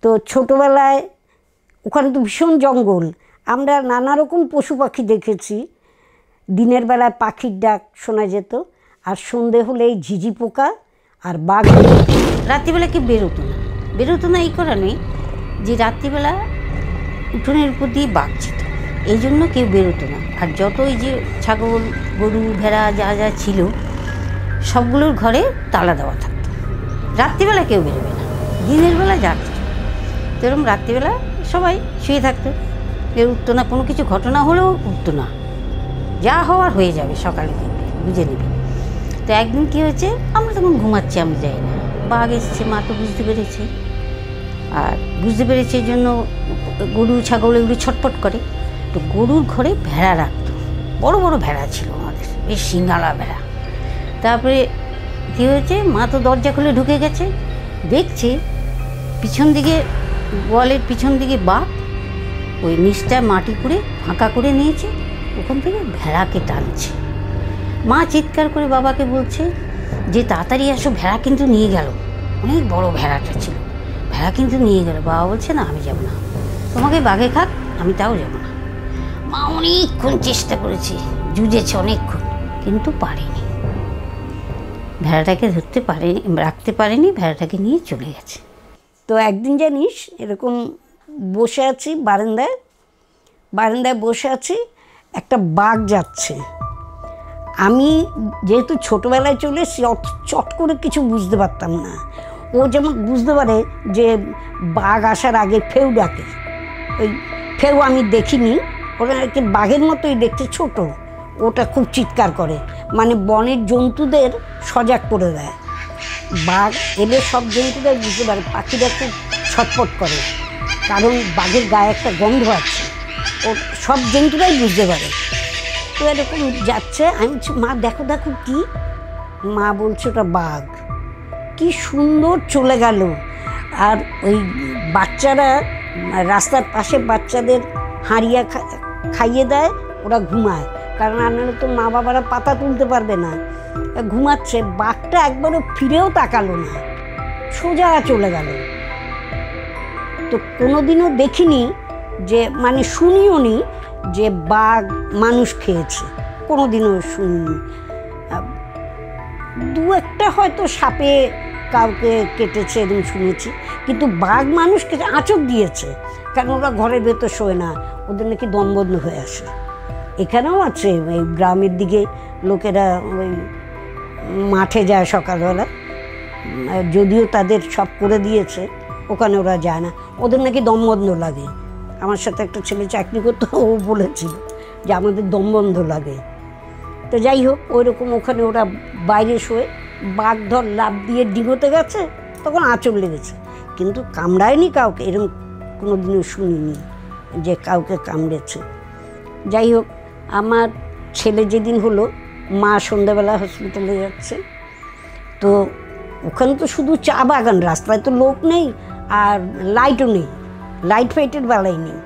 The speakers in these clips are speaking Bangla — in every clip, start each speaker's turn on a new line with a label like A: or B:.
A: তো ছোটোবেলায় ওখানে তো ভীষণ জঙ্গল, আমরা নানা রকম পশু পাখি দেখেছি। দিনের বেলায় পাখির ডাক শোনা যেত, আর সন্ধে হলেই ঝিঝি পোকা আর বাঘ।
B: রাত্রিবেলা কি বেরোতো না এই কারণে যে রাত্রিবেলা উঠোনের উপর দিয়ে বাঘ যেত, এই জন্য কেউ বেরোতো না। আর যত ওই যে ছাগল গরু ভেড়া যা যা ছিল সবগুলোর ঘরে তালা দেওয়া থাকতো, রাত্রিবেলা কেউ বেরোবে না, দিনের বেলা যাচ্ছে। সেরকম রাত্রিবেলা সবাই শুয়ে থাকতো, কেউ উঠতো না, কোনো কিছু ঘটনা হলেও উঠতো না, যা হওয়ার হয়ে যাবে সকালে দেখবে, বুঝে নেবে। তো একদিন কী হয়েছে, আমরা তখন ঘুমাচ্ছি, আমি যাই না, বাঘ এসছে, মা তো বুঝতে পেরেছে, আর বুঝতে পেরেছে এই জন্য গরু ছাগল এগুলো ছটপট করে। তো গরুর ঘরে ভেড়া রাখতো, বড় বড় ভেড়া ছিল আমাদের, বেশ সিঙ্গালা ভেড়া। তারপরে কী হয়েছে, মা তো দরজা খুলে ঢুকে গেছে, দেখছে পিছন দিকে গোয়ালের পিছন দিকে বাঘ ওই নিচটা মাটি করে ফাঁকা করে নিয়েছে, ওখান থেকে ভেড়াকে টানছে। মা চিৎকার করে বাবাকে বলছে যে তাড়াতাড়ি আসো, ভেড়া কিন্তু নিয়ে গেল, অনেক বড় ভেড়াটা ছিল, ভেড়া কিন্তু নিয়ে গেল। বাবা বলছে না, আমি যাব না, তোমাকে বাঘে খাক, আমি তাও যাব না। মা অনেকক্ষণ চেষ্টা করেছে, জুঝেছে অনেকক্ষণ, কিন্তু পারেনি, ভেড়াটাকে রাখতে পারেনি, ভেড়াটাকে নিয়ে চলে গেছে।
A: তো একদিন জানিস এরকম বসে আছি বারান্দায় বসে আছি, একটা বাঘ যাচ্ছে। আমি যেহেতু ছোটোবেলায় চলে এসেছি, অত চট করে কিছু বুঝতে পারতাম না। ও যেমন বুঝতে পারে যে বাঘ আসার আগে ফেউ ডাকে, ওই ফেউ আমি দেখিনি, ওরা আর কি বাঘের মতোই দেখতে, ছোট, ওটা খুব চিৎকার করে, মানে বনের জন্তুদের সজাগ করে দেয়। বাঘ এলে সব জন্তুদের বুঝতে পারে, পাখিরা খুব ছটফট করে, কারণ বাঘের গায়ে একটা গন্ধ আছে, ও সব জন্তুরাই বুঝতে পারে। তো এরকম যাচ্ছে, আমি বলছি মা দেখো দেখো কি, মা বলছে ওটা বাঘ। কি সুন্দর চলে গেল। আর ওই বাচ্চারা রাস্তার পাশে বাচ্চাদের হাঁড়িয়া খাইয়ে দেয়, ওরা ঘুমায়, কারণ আপনারা তো মা বাবারা পাতা তুলতে পারবে না, ঘুমাচ্ছে। বাঘটা একবারও ফিরেও তাকালো না, সোজা চলে গেল। তো কোনোদিনও দেখিনি যে, মানে শুনিও নি যে বাঘ মানুষ খেয়েছে, কোনোদিনও শুনিনি। দু একটা হয়তো সাপে কাউকে কেটেছে এরকম শুনেছি, কিন্তু বাঘ মানুষকে আঁচড় দিয়েছে, কারণ ওরা ঘরের ভেতর শোয় না, ওদের নাকি দম বন্ধ হয়ে আসে। এখানেও আছে, এই গ্রামের দিকে লোকেরা ওই মাঠে যায় সকালবেলা, যদিও তাদের সব করে দিয়েছে, ওখানে ওরা যায় না, ওদের নাকি দম বন্ধ লাগে। আমার সাথে একটা ছেলে চাকরি করতো, ও বলেছিল যে আমাদের দম বন্ধ লাগে। তো যাই হোক, ওই রকম ওখানে ওরা বাইরে শোয়ে, বাঘ ধর লাফ দিয়ে ডিঙোতে গেছে, তখন আঁচড় লেগেছে, কিন্তু কামড়ায়নি কাউকে, এরকম কোনো দিনও শুনিনি যে কাউকে কামড়েছে। যাই হোক, আমার ছেলে যেদিন হলো, মা সন্ধ্যাবেলা হসপিটালে যাচ্ছে, তো ওখানে তো শুধু চা বাগান, রাস্তায় তো লোক নেই, আর লাইটও নেই, লাইট ফাইটের বেলায় নেই।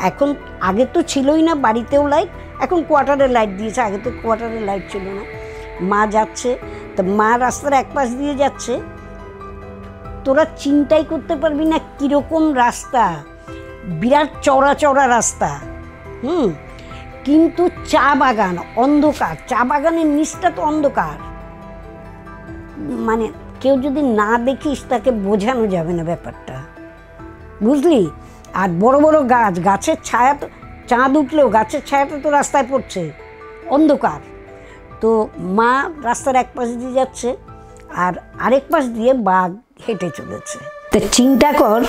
A: এখন আগে তো ছিলই না, বাড়িতেও লাইট, এখন কোয়ার্টারে লাইট দিয়েছে, আগে তো কোয়ার্টারে লাইট ছিল না। মা যাচ্ছে, তো মা রাস্তার এক পাশ দিয়ে যাচ্ছে, তোরা চিন্তাই করতে পারবি না কীরকম রাস্তা, বিরাট চওড়া চওড়া রাস্তা, কিন্তু চা বাগান, অন্ধকার, চা বাগানের নিচটা তো অন্ধকার, মানে কেউ যদি না দেখিস তাকে বোঝানো যাবে না ব্যাপারটা, বুঝলি। আর বড় বড় গাছ, গাছের ছায়া, তো চাঁদ উঠলেও গাছের ছায়াটা তো রাস্তায় পড়ছে, অন্ধকার। তো মা রাস্তার এক পাশ দিয়ে যাচ্ছে, আর আরেক পাশ দিয়ে বাঘ হেঁটে চলেছে। তো চিন্তা কর,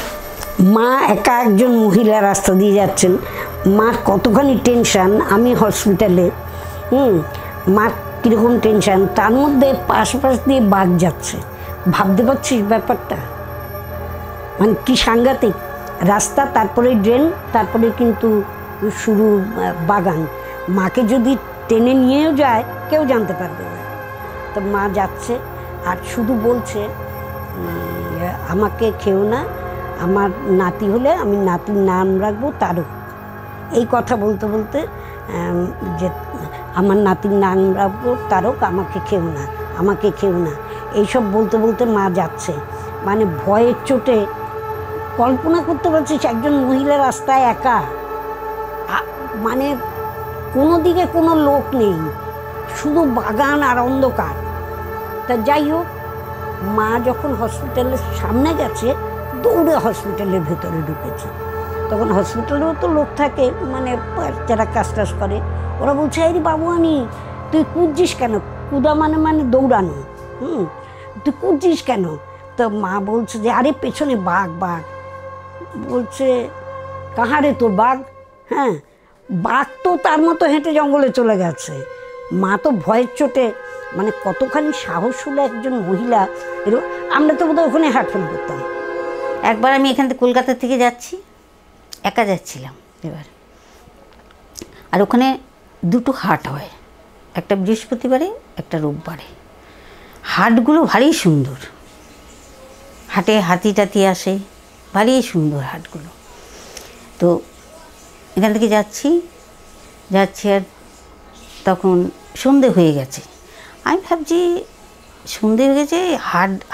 A: মা একা একজন মহিলা রাস্তা দিয়ে যাচ্ছেন, মার কতখানি টেনশান, আমি হসপিটালে, মার কীরকম টেনশান, তার মধ্যে পাশ দিয়ে বাঘ যাচ্ছে। ভাবতে পারছিস ব্যাপারটা, মানে কি সাংঘাতিক রাস্তা, তারপরে ড্রেন, তারপরে কিন্তু শুরু বাগান। মাকে যদি টেনে নিয়েও যায় কেউ জানতে পারবে না। তো মা যাচ্ছে, আর শুধু বলছে আমাকে খেও না, আমার নাতি হলে আমি নাতির নাম রাখবো তারক। এই কথা বলতে বলতে যে আমার নাতির নাম রাখবো তারক, আমাকে খেও না, আমাকে খেও না, এইসব বলতে বলতে মা যাচ্ছে। মানে ভয়ের চোটে কল্পনা করতে পারছিস একজন মহিলা রাস্তায় একা, মানে কোনো দিকে কোনো লোক নেই, শুধু বাগান আর অন্ধকার। তা যাই হোক, মা যখন হসপিটালের সামনে গেছে দৌড়ে হসপিটালের ভেতরে ঢুকেছে। তখন হসপিটালেও তো লোক থাকে, মানে যারা কাজ টাজ করে, ওরা বলছে এই বাবু আনি তুই কুদছিস কেন? কুদা মানে মানে দৌড়ানো। তুই কুদছিস কেন? তো মা বলছে যে আরে পেছনে বাঘ বাঘ। বলছে কাহারে তোর বাঘ? হ্যাঁ, বাঘ তো তার মতো হেঁটে জঙ্গলে চলে গেছে। মা তো ভয়ের চোটে, মানে কতখানি সাহস হলো একজন মহিলা। এরকম আমরা তো বোধহয় ওখানে হাঁটফেল করতাম।
B: একবার আমি এখান থেকে কলকাতা থেকে যাচ্ছি, একা যাচ্ছিলাম এবার, আর ওখানে দুটো হাট হয়, একটা বৃহস্পতিবারে একটা রোববারে। হাটগুলো ভারী সুন্দর, হাটে হাতি টাতি আসে, ভারী সুন্দর হাটগুলো। তো এখান থেকে যাচ্ছি আর তখন সন্ধে হয়ে গেছে। আমি ভাবছি সন্ধে হয়ে গেছে,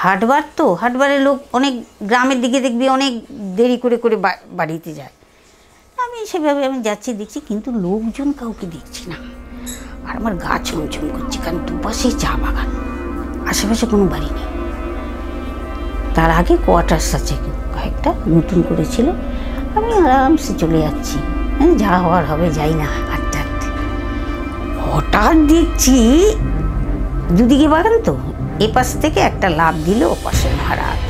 B: হাটবার তো, হাটবারের লোক অনেক গ্রামের দিকে দেখবি অনেক দেরি করে করে বাড়িতে যায়। আমি সেভাবে আমি যাচ্ছি দেখছি, কিন্তু লোকজন কাউকে দেখছি না। আর আমার গা ছমছম করছে, কারণ দুপাশেই চা বাগান, আশেপাশে কোনো বাড়ি নেই। তার আগে কোয়ার্টার্স আছে কয়েকটা, নতুন করেছিল। আমি আরামসে চলে যাচ্ছি, যা হওয়ার হবে, যাই না হাঁটতে হাঁটতে। হঠাৎ দেখছি দুদিকে বাগান তো, এ পাশ থেকে একটা লাফ দিল, ও পাশে মহারাজ।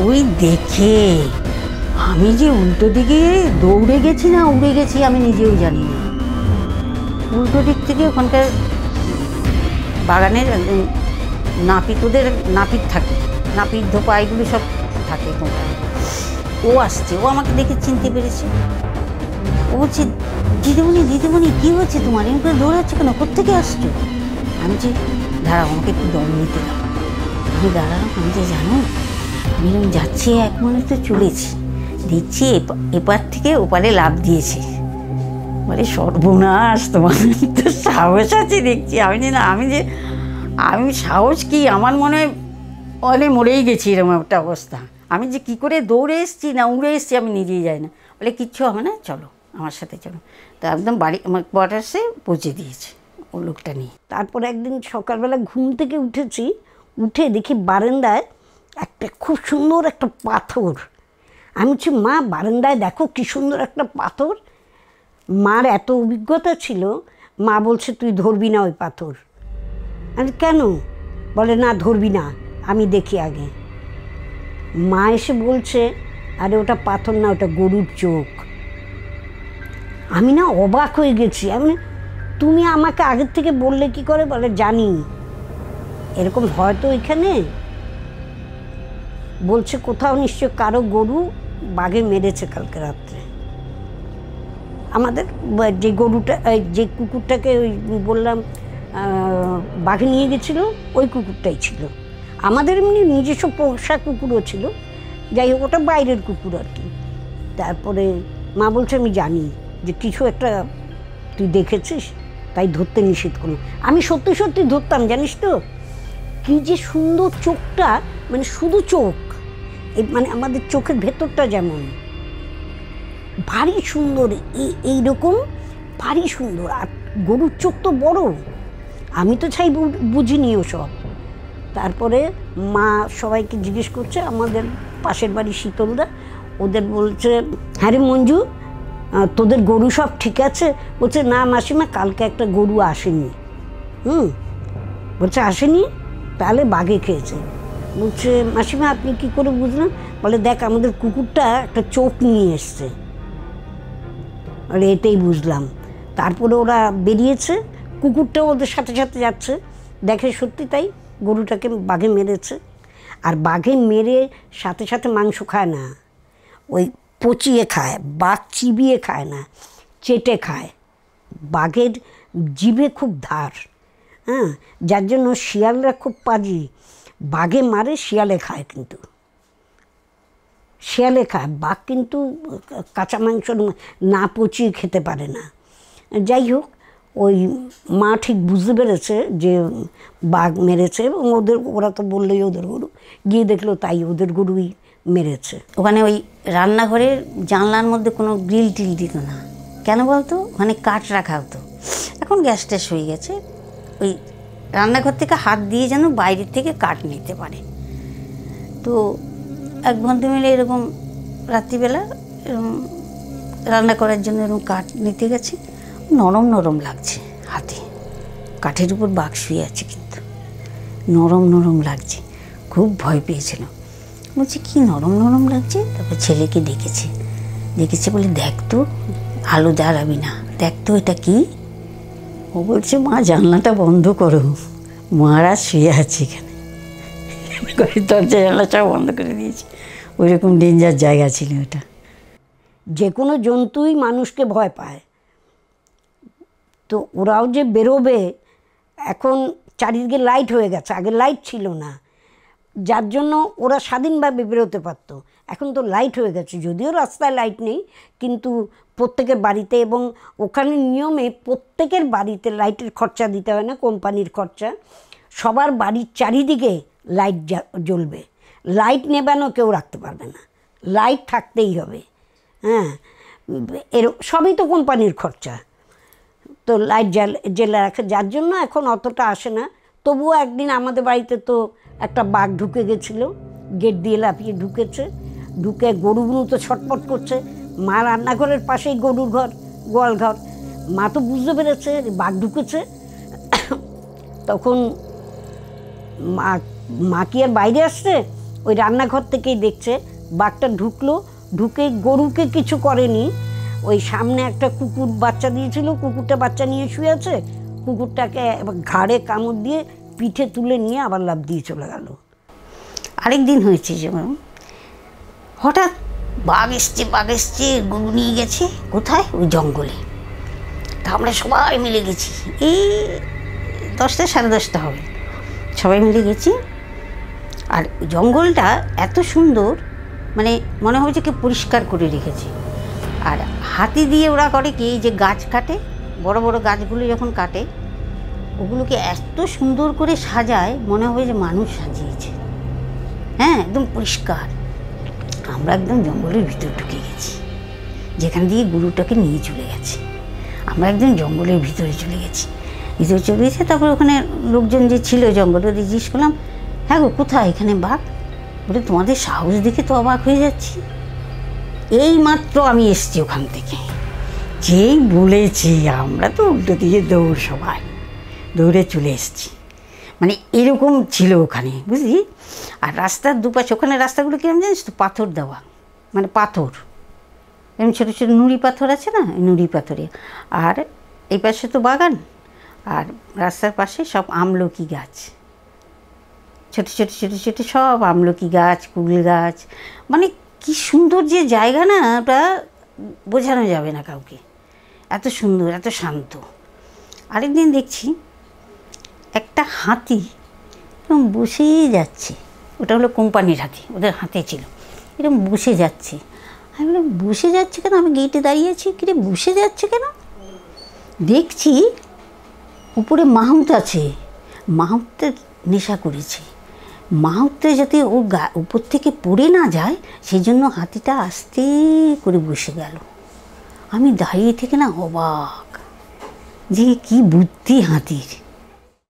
B: ওই দেখে আমি যে উল্টো দিকে দৌড়ে গেছি না উড়ে গেছি আমি নিজেও জানি না। উল্টো দিক থেকে ওখানকার বাগানের একদম নাপিত, ওদের নাপিত থাকে, নাপিত ধোপা এগুলো সব থাকে কোম্পানি। ও আসছে, ও আমাকে দেখে চিনতে পেরেছে। ও বলছে দিদিমণি কী হচ্ছে তোমার? এমনি করে দৌড়াচ্ছে কেন? কোত্থেকে আসছো? আমি যে দাঁড়াও, আমাকে একটু দম নিতে দাও। আমি দাঁড়ালাম, আমি যে জানো আমি এরকম যাচ্ছি, 1 মিনিটে চলেছি, দেখছি এপার থেকে ওপারে লাফ দিয়েছে। বলে সর্বনাশ, তোমার তো সাহস আছে দেখছি। আমি সাহস কি, আমার মনে হয় অলে মরেই গেছি, এরকম একটা অবস্থা। আমি যে কী করে দৌড়ে এসেছি না উড়ে এসেছি আমি নিজেই যাই না। বলে কিচ্ছু হবে না, চলো আমার সাথে চলো। তা একদম বাড়ি আমার কোয়ার্টার্সে পৌঁছে দিয়েছে ও লোকটা নিয়ে।
A: তারপরে একদিন সকালবেলা ঘুম থেকে উঠেছি, উঠে দেখি বারান্দায় একটা খুব সুন্দর একটা পাথর। আমি বলছি মা বারান্দায় দেখো কী সুন্দর একটা পাথর। মার এত অভিজ্ঞতা ছিল, মা বলছে তুই ধরবি না ওই পাথর। আমি কেন? বলে না ধরবি না, আমি দেখি আগে। মা এসে বলছে আরে ওটা পাথর না, ওটা গরুর চোখ। আমি না অবাক হয়ে গেছি। আমি তুমি আমাকে আগের থেকে বললে কি করে? বলে জানি এরকম হয়তো এখানে। বলছে কোথাও নিশ্চয় কারো গরু বাঘে মেরেছে কালকে রাত্রে। আমাদের যে গরুটা, যে কুকুরটাকে ওই বললাম বাঘে নিয়ে গেছিলো, ওই কুকুরটাই ছিল। আমাদের এমনি নিজস্ব পোষা কুকুরও ছিল, যাই হোক ওটা বাইরের কুকুর আর কি। তারপরে মা বলছে আমি জানি যে কিছু একটা তুই দেখেছিস, তাই ধরতে নিষেধ করুন। আমি সত্যি সত্যি ধরতাম, জানিস তো কী যে সুন্দর চোখটা, মানে শুধু চোখ, মানে আমাদের চোখের ভেতরটা যেমন ভারী সুন্দর, এইরকম ভারী সুন্দর। আর গরুর চোখ তো বড়, আমি তো চাই বুঝিনি ওসব। তারপরে মা সবাইকে জিজ্ঞেস করছে, আমাদের পাশের বাড়ি শীতলদা, ওদের বলছে হ্যাঁ রে মঞ্জু তোদের গরু সব ঠিক আছে? বলছে না মাসিমা, কালকে একটা গরু আসেনি। বলছে আসেনি, তাহলে বাঘে খেয়েছে। বলছে মাসিমা আপনি কী করে বুঝলেন? বলে দেখ আমাদের কুকুরটা একটা চোখ নিয়ে এসছে। বলে এটাই বুঝলাম। তারপরে ওরা বেরিয়েছে, কুকুরটাও ওদের সাথে সাথে যাচ্ছে, দেখে সত্যি তাই গরুটাকে বাঘে মেরেছে। আর বাঘে মেরে সাথে সাথে মাংস খায় না, ওই পচিয়ে খায়। বাঘ চিবিয়ে খায় না, চেটে খায়। বাঘের জিভে খুব ধার, যার জন্য শিয়ালরা খুব পাজি। বাঘে মারে, শিয়ালে খায়, কিন্তু শিয়ালে খায়, বাঘ কিন্তু কাঁচা মাংস না পচিয়ে খেতে পারে না। যাই হোক, ওই মা ঠিক বুঝতে পেরেছে যে বাঘ মেরেছে, এবং ওরা তো বললেই ওদের গরু, গিয়ে দেখলো তাই ওদের গরুই মেরেছে।
B: ওখানে ওই রান্নাঘরের জানলার মধ্যে কোনো গ্রিল টিল দিত না, কেন বলতো? ওখানে কাঠ রাখা হতো। এখন গ্যাস ট্যাস হয়ে গেছে, ওই রান্নাঘর থেকে হাত দিয়ে যেন বাইরের থেকে কাঠ নিতে পারে। তো এক বন্ধু মিলে এরকম রাত্রিবেলা রান্না করার জন্য এরকম কাঠ নিতে গেছে, নরম নরম লাগছে হাতে, কাঠের উপর বাঘ শুয়ে আছে কিন্তু নরম নরম লাগছে, খুব ভয় পেয়েছিল। বলছে কি নরম নরম লাগছে? তারপর ছেলেকে ডেকেছে বলে দেখ তো, আলো জ্বালাবি না, দেখ তো এটা কি। ও বলছে মা জানলাটা বন্ধ করো, মহারাজ শুয়ে আছে এখানে। দরজা জানলা সব বন্ধ করে দিয়েছে। ওইরকম ডেঞ্জার জায়গা ছিল ওটা।
A: যে কোনো জন্তুই মানুষকে ভয় পায়, তো ওরাও যে বেরোবে, এখন চারিদিকে লাইট হয়ে গেছে, আগে লাইট ছিল না, যার জন্য ওরা স্বাধীনভাবে বেরোতে পারত। এখন তো লাইট হয়ে গেছে, যদিও রাস্তায় লাইট নেই, কিন্তু প্রত্যেকের বাড়িতে, এবং ওখানে নিয়মে প্রত্যেকের বাড়িতে লাইটের খরচা দিতে হয় না, কোম্পানির খরচা। সবার বাড়ির চারিদিকে লাইট জ্বলবে, লাইট নেবানো কেউ রাখতে পারবে না, লাইট থাকতেই হবে। হ্যাঁ, সবই তো কোম্পানির খরচা, তো লাইট জ্বেলে রাখে, যার জন্য এখন অতটা আসে না। তবুও একদিন আমাদের বাড়িতে তো একটা বাঘ ঢুকে গেছিলো, গেট দিয়ে লাফিয়ে ঢুকেছে, ঢুকে গরুগুলো তো ছটপট করছে, মা রান্নাঘরের পাশেই গরুর ঘর, গোয়াল ঘর, মা তো বুঝতে পেরেছে বাঘ ঢুকেছে। তখন মা কি আর বাইরে আসছে, ওই রান্নাঘর থেকেই দেখছে বাঘটা ঢুকলো, ঢুকে গরুকে কিছু করেনি, ওই সামনে একটা কুকুর বাচ্চা দিয়েছিল, কুকুরটা বাচ্চা নিয়ে শুয়ে আছে, কুকুরটাকে ঘাড়ে কামড় দিয়ে পিঠে তুলে নিয়ে আবার লাফ দিয়ে চলে গেল।
B: আরেক দিন হয়েছে যেমন হঠাৎ বাঘ এসছে, গরু নিয়ে গেছে কোথায়? ওই জঙ্গলে। তা আমরা সবাই মিলে গেছি, এই 10টা সাড়ে 10টা হবে, সবাই মিলে গেছি। আর জঙ্গলটা এত সুন্দর, মানে মনে হয়েছে কি পরিষ্কার করে রেখেছে। আর হাতি দিয়ে ওরা করে কি, যে গাছ কাটে, বড় বড় গাছগুলো যখন কাটে, ওগুলোকে এত সুন্দর করে সাজায়, মনে হবে যে মানুষ সাজিয়েছে। হ্যাঁ, একদম পরিষ্কার। আমরা একদম জঙ্গলের ভিতর ঢুকে গেছি, যেখান দিয়ে গরুটাকে নিয়ে চলে গেছে। আমরা একদম জঙ্গলের ভিতরে চলে গেছি, তারপর ওখানে লোকজন যে ছিল জঙ্গলে, ওদের জিজ্ঞেস করলাম, হ্যাঁ গো কোথায় এখানে বাঘ? বলে তোমাদের সাহস দেখে তো অবাক হয়ে যাচ্ছি, এই মাত্র আমি এসছি ওখান থেকে। যেই বলেছি আমরা তো উল্টো দিয়ে সবাই দৌড়ে চলে এসেছি। মানে এরকম ছিল ওখানে, বুঝলি। আর রাস্তার দুপাশে, ওখানে রাস্তাগুলো কিরকম জানিস তো, পাথর দেওয়া, মানে পাথর, এরকম ছোটো ছোটো নুড়ি পাথর আছে না, নুড়ি পাথরে। আর এই পাশে তো বাগান, আর রাস্তার পাশে সব আমলকি গাছ, ছোটো ছোটো ছোটো ছোটো সব আমলকি গাছ, কুল গাছ। মানে কি সুন্দর যে জায়গা না, ওটা বোঝানো যাবে না কাউকে, এত সুন্দর, এত শান্ত। আরেকদিন দেখছি একটা হাতি এরকম বসেই যাচ্ছে, ওটা হলো কোম্পানির হাতি, ওদের হাতে ছিল, এরকম বসে যাচ্ছে। আমি বললাম বসে যাচ্ছে কেন? আমি গেটে দাঁড়িয়েছি, কিরে বসে যাচ্ছে কেন? দেখছি উপরে মাহুত আছে, মাহুতের নেশা করেছে, মাহুতে যাতে ও উপর থেকে পড়ে না যায়, সেই জন্য হাতিটা আস্তে করে বসে গেল। আমি দাঁড়িয়ে থেকে না অবাক, যে কি বুদ্ধি হাতির।